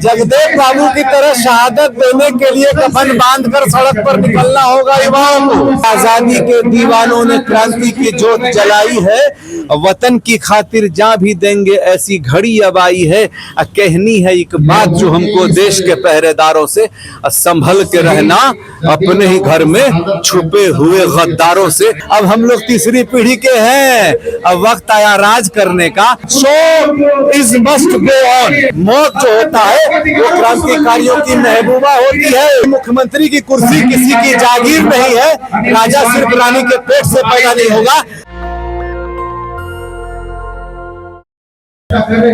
जगदेव बाबू की तरह शहादत देने के लिए कफन बांधकर सड़क पर निकलना होगा युवाओं को। आजादी के दीवानों ने क्रांति की जोत जलाई है, वतन की खातिर जान भी देंगे ऐसी घड़ी अब आई है। कहनी है एक बात जो हमको देश के पहरेदारों से, संभल के रहना अपने ही घर में छुपे हुए गद्दारों से। अब हम लोग तीसरी पीढ़ी के हैं, अब वक्त आया राज करने का। So is must go on. मौत जो होता है वो क्रांतिकारियों की महबूबा होती है। मुख्यमंत्री की कुर्सी किसी की जागीर नहीं है, राजा सिर्फ रानी के पेट से पैदा नहीं होगा।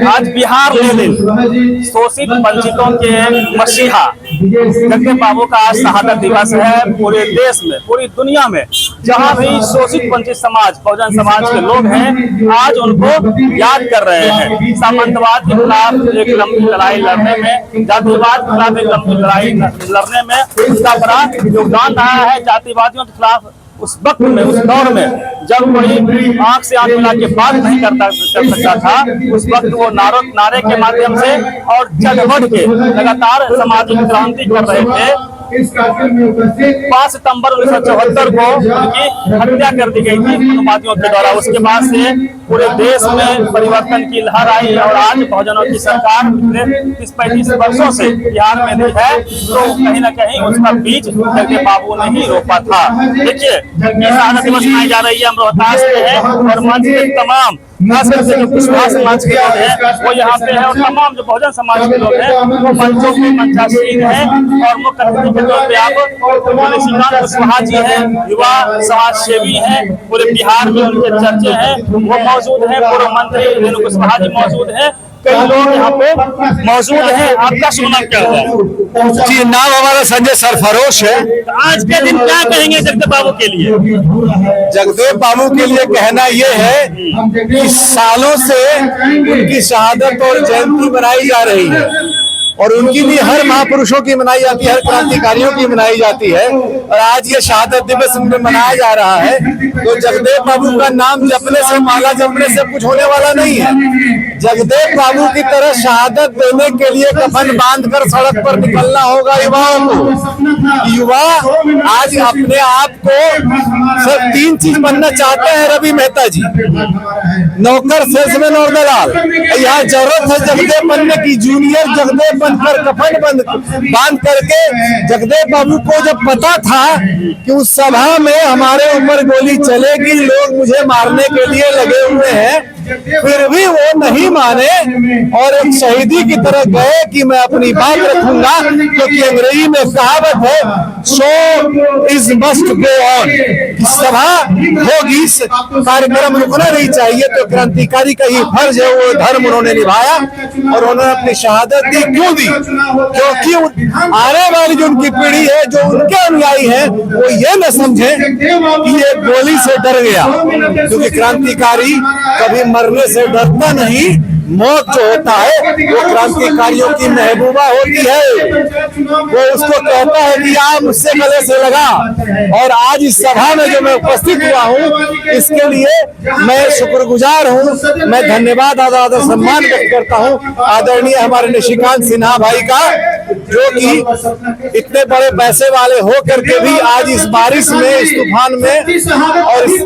आज बिहार में शोषित वंचितों के मसीहा जगदेव बाबू का आज शहादत दिवस है। पूरे देश में, पूरी दुनिया में जहां भी शोषित वंचित समाज, बहुजन समाज के लोग हैं, आज उनको याद कर रहे हैं। सामंतवाद के खिलाफ एक लंबी लड़ाई लड़ने में, जातिवाद के खिलाफ एक लंबी लड़ाई लड़ने में उसका बड़ा योगदान रहा है। जातिवादियों के खिलाफ उस वक्त में, उस दौर में जब कोई आंख से आंख मिला के बात नहीं कर सकता था, उस वक्त वो नारे के माध्यम से और जग बढ़ के लगातार सामाजिक क्रांति कर रहे थे। 5 सितंबर 1974 को उनकी हत्या कर दी गई थी माओवादियों के द्वारा। उसके बाद से पूरे देश में परिवर्तन की लहर आई और आज बहुजनों की सरकार पिछले 30-35 वर्षों से बिहार में भी है। तो कहीं न कहीं उसका बीज जगदेव बाबू ने ही रोपा था। देखिए, शहादत दिवस मनाई जा रही है, हम रोहतास में है और मंच के तमाम खासकर से जो कुशवाहा समाज के लोग हैं वो यहाँ पे है और तमाम जो बहुजन समाज के लोग हैं वो मंचों पे मंचासीन है। और मुख्य अतिथि के तौर पे आप निशिकांत कुशवाहा जी हैं, युवा समाज सेवी हैं, पूरे बिहार में उनके चर्चे हैं, वो मौजूद हैं। पूर्व मंत्री रेणु कुशवाहा जी मौजूद हैं, कई लोग यहाँ पे मौजूद हैं। आपका शुभ नाम क्या है? जी, नाम हमारा संजय सरफरोश है। तो आज के दिन क्या कहेंगे जगदेव बाबू के लिए? जगदेव बाबू के लिए कहना ये है कि सालों से उनकी शहादत और जयंती मनाई जा रही है और उनकी भी हर महापुरुषों की मनाई जाती है, हर क्रांतिकारियों की मनाई जाती है और आज ये शहादत दिवस मनाया जा रहा है। तो जगदेव बाबू का नाम जपने से, माला जपने से कुछ होने वाला नहीं है। जगदेव बाबू की तरह शहादत देने के लिए कफन बांधकर सड़क पर निकलना होगा युवाओं को। युवा आज अपने आप को सिर्फ 3 चीज बनना चाहते हैं। रवि मेहता जी, नौकर, सेल्समैन और दलाल। यहाँ जरूरत है जगदेव बनने की। जूनियर जगदेव बनकर कफन बांध करके, जगदेव बाबू को जब पता था कि उस सभा में हमारे ऊपर गोली चलेगी, लोग मुझे मारने के लिए लगे हुए हैं, फिर भी वो नहीं माने और एक शहीदी की तरह गए कि मैं अपनी बात रखूंगा। क्योंकि अंग्रेजी में कहावत है, so is must go on. सभा होगी, कार्यक्रम रुकना नहीं चाहिए। तो क्रांतिकारी का ही फर्ज है, वो धर्म उन्होंने निभाया और उन्होंने अपनी शहादत दी। क्यों दी? क्योंकि आने वाली जो उनकी पीढ़ी है, जो उनके अनुयायी है, वो ये न समझे कि ये गोली से डर गया। क्योंकि क्रांतिकारी कभी मरने से डरता नहीं। मौत जो होता है वो क्रांतिकारियों की महबूबा होती है। वो उसको कहता है कि आप मुझसे गले से लगा। और आज इस सभा में जो मैं उपस्थित हुआ हूँ, इसके लिए मैं शुक्रगुजार हूँ। मैं धन्यवाद, आदर सम्मान व्यक्त करता हूँ आदरणीय हमारे निशिकांत सिन्हा भाई का, जो कि इतने बड़े पैसे वाले हो करके भी आज इस बारिश में, इस तूफान में और इस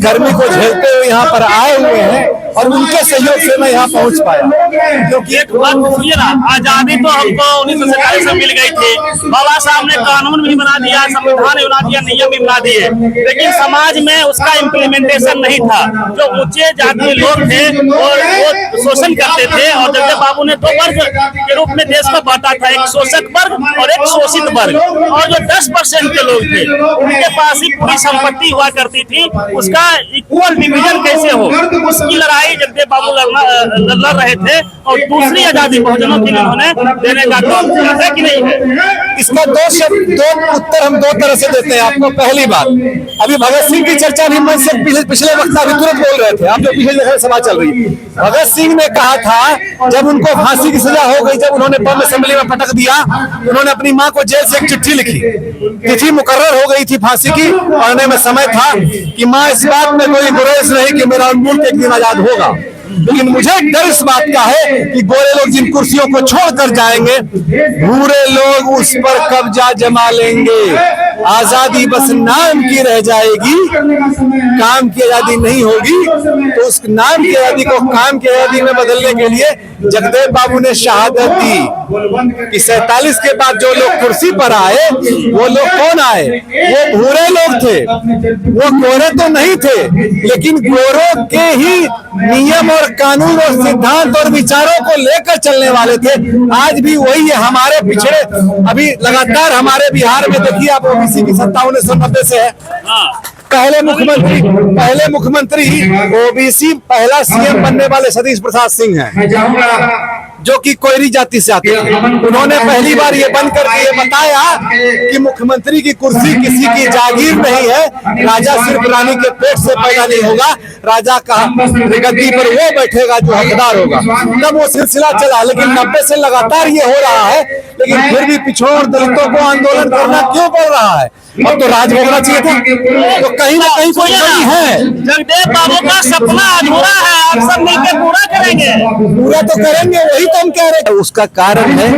गर्मी को झेलते हुए यहाँ पर आए हुए हैं और उनके सहयोग से मैं यहाँ पहुँच पाया। क्योंकि एक बात पूछिए ना, आजादी तो हमको 1947 में मिल गई थी, बाबा साहब ने कानून भी बना दिया, संविधान भी बना दिया, नियम भी बना दिए, लेकिन समाज में उसका इम्प्लीमेंटेशन नहीं था। जो ऊंचे जाति लोग थे और वो शोषण करते थे और जगदेव बाबू ने 2 वर्ग के रूप में देश को बांटा था, एक शोषक वर्ग और एक शोषित वर्ग। और जो 10% के लोग थे उनके पास ही पूरी संपत्ति हुआ करती थी, उसका इक्वल डिवीजन कैसे हो, उसकी लड़ाई जगदेव बाबू लड़ रहे थे। और दूसरी आजादी बहुजनों के लिए उन्होंने देने का काम किया है कि नहीं है? इसका 2 उत्तर हम 2 तरह से देते हैं आपको। पहली बात, अभी भगत सिंह की चर्चा भी मंच से पिछले वक्त अभी तुरंत बोल रहे थे, आप जो पिछले सभा चल रही है। भगत सिंह ने कहा था जब उनको फांसी की सजा हो गई, जब उन्होंने बम असेंबली में पटक दिया, उन्होंने अपनी मां को जेल से एक चिट्ठी लिखी। तिथि मुकर्रर हो गई थी फांसी की, पढ़ने में समय था कि माँ इस बात में कोई गुरेज नहीं कि मेरा अनमोल एक दिन आजाद होगा। लेकिन मुझे डर इस बात का है कि गोरे लोग जिन कुर्सियों को छोड़कर जाएंगे, भूरे लोग उस पर कब्जा जमा लेंगे। आजादी बस नाम की रह जाएगी, काम की आजादी नहीं होगी। तो उस नाम की आजादी को काम की आजादी में बदलने के लिए जगदेव बाबू ने शहादत दी कि 47 के बाद जो लोग कुर्सी पर आए, वो लोग कौन आए? वो भूरे लोग थे, वो गोरे तो नहीं थे, लेकिन गोरों के ही नियम और कानून और सिद्धांत और विचारों को लेकर चलने वाले थे। आज भी वही है। हमारे पिछड़े अभी लगातार हमारे बिहार में देखिए आप, ओबीसी की सत्ता 1990 से है। पहले मुख्यमंत्री ओबीसी पहला सीएम बनने वाले सतीश प्रसाद सिंह हैं, जो कि कोयरी जाति से आते हैं। उन्होंने पहली बार ये बंद करके ये बताया कि मुख्यमंत्री की कुर्सी किसी की जागीर नहीं है, राजा सिर्फ रानी के पेट से पैदा नहीं होगा, राजा का गद्दी पर वो बैठेगा जो हकदार होगा। तब वो सिलसिला चला, लेकिन 90 से लगातार ये हो रहा है। लेकिन फिर भी पिछड़ों और दलितों को आंदोलन करना क्यों पड़ रहा है? अब तो राज भोगना चाहिए था। तो कहीं ना कहीं कोई कमी है। जगदेव बाबू का सपना अधूरा है, आप सब मिलकर पूरा करेंगे। पूरा तो करेंगे, वही तो हम कह रहे हैं। उसका कारण है,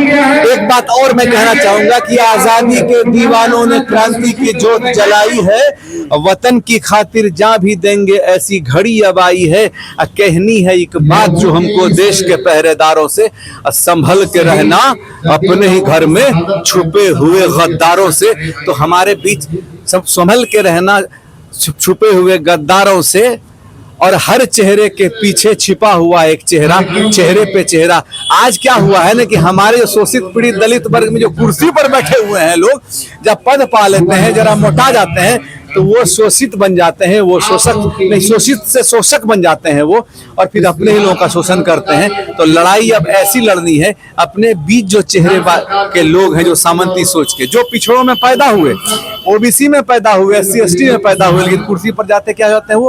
एक बात और मैं कहना चाहूंगा कि आजादी के दीवानों ने क्रांति की जोत जलाई है, वतन की खातिर जान भी देंगे ऐसी घड़ी अब आई है। कहनी है एक बात जो हमको देश के पहरेदारों से, संभल के रहना अपने ही घर में छुपे हुए गद्दारों से। तो हमारे बीच सब संभल के रहना छुपे हुए गद्दारों से, और हर चेहरे के पीछे छिपा हुआ एक चेहरा, चेहरे पे चेहरा। आज क्या हुआ है ना कि हमारे जो शोषित पीड़ित दलित वर्ग में जो कुर्सी पर बैठे हुए हैं लोग, जब पद पा लेते हैं, जरा मोटा जाते हैं, तो वो शोषित बन जाते हैं, वो शोषक नहीं, शोषित से शोषक बन जाते हैं वो, और फिर अपने ही लोगों का शोषण करते हैं। तो लड़ाई अब ऐसी लड़नी है, अपने बीच जो चेहरे के लोग हैं, जो सामंती सोच के, जो पिछड़ों में पैदा हुए, ओबीसी में पैदा हुए, SC ST में पैदा हुए, लेकिन कुर्सी पर जाते क्या जाते हैं,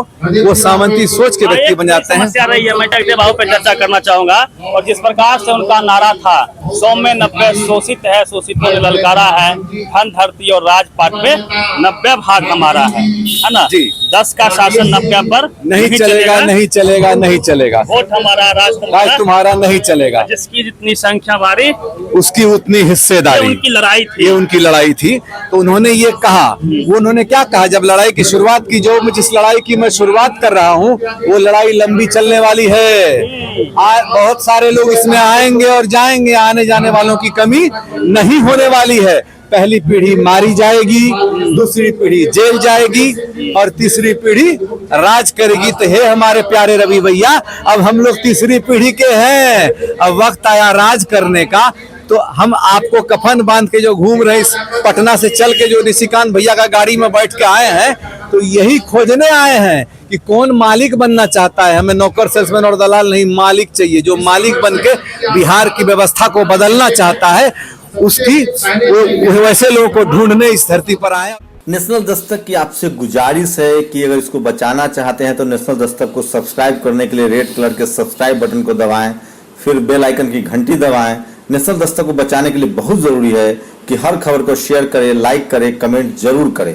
वो सामंती सोच के व्यक्ति बन जाते हैं। समस्या रही है, मैं जगदेव बाबू पे चर्चा करना चाहूंगा। और जिस प्रकार से उनका नारा था, 100 में 90 शोषित है, शोषित को ललकारा है, धन धरती और राजपाट पे 90 भाग हमारा है ना जी। 10 का शासन 90 पर नहीं चलेगा, नहीं चलेगा, नहीं चलेगा। वोट हमारा, राज तुम्हारा नहीं चलेगा। जिसकी जितनी संख्या भारी, उसकी उतनी हिस्सेदारी। ये उनकी लड़ाई थी, ये उनकी लड़ाई थी। तो उन्होंने ये कहा, वो उन्होंने क्या कहा जब लड़ाई की शुरुआत की, जो जिस लड़ाई की मैं शुरुआत कर रहा हूँ, वो लड़ाई लंबी चलने वाली है। बहुत सारे लोग इसमें आएंगे और जाएंगे, आने जाने वालों की कमी नहीं होने वाली है। पहली पीढ़ी मारी जाएगी, दूसरी पीढ़ी जेल जाएगी, और तीसरी पीढ़ी राज करेगी। तो हे हमारे प्यारे रवि भैया, अब हम लोग तीसरी पीढ़ी के हैं, अब वक्त आया राज करने का। तो हम आपको कफन बांध के जो घूम रहे, पटना से चल के जो निशिकांत भैया का गाड़ी में बैठ के आए हैं, तो यही खोजने आए हैं कि कौन मालिक बनना चाहता है। हमें नौकर, सेल्समैन और दलाल नहीं, मालिक चाहिए। जो मालिक बन के बिहार की व्यवस्था को बदलना चाहता है, उसकी वो वैसे लोगों को ढूंढने इस धरती पर आए। नेशनल दस्तक की आपसे गुजारिश है कि अगर इसको बचाना चाहते हैं तो नेशनल दस्तक को सब्सक्राइब करने के लिए रेड कलर के सब्सक्राइब बटन को दबाएं, फिर बेल आइकन की घंटी दबाएं। नेशनल दस्तक को बचाने के लिए बहुत जरूरी है कि हर खबर को शेयर करें, लाइक करें, कमेंट जरूर करें।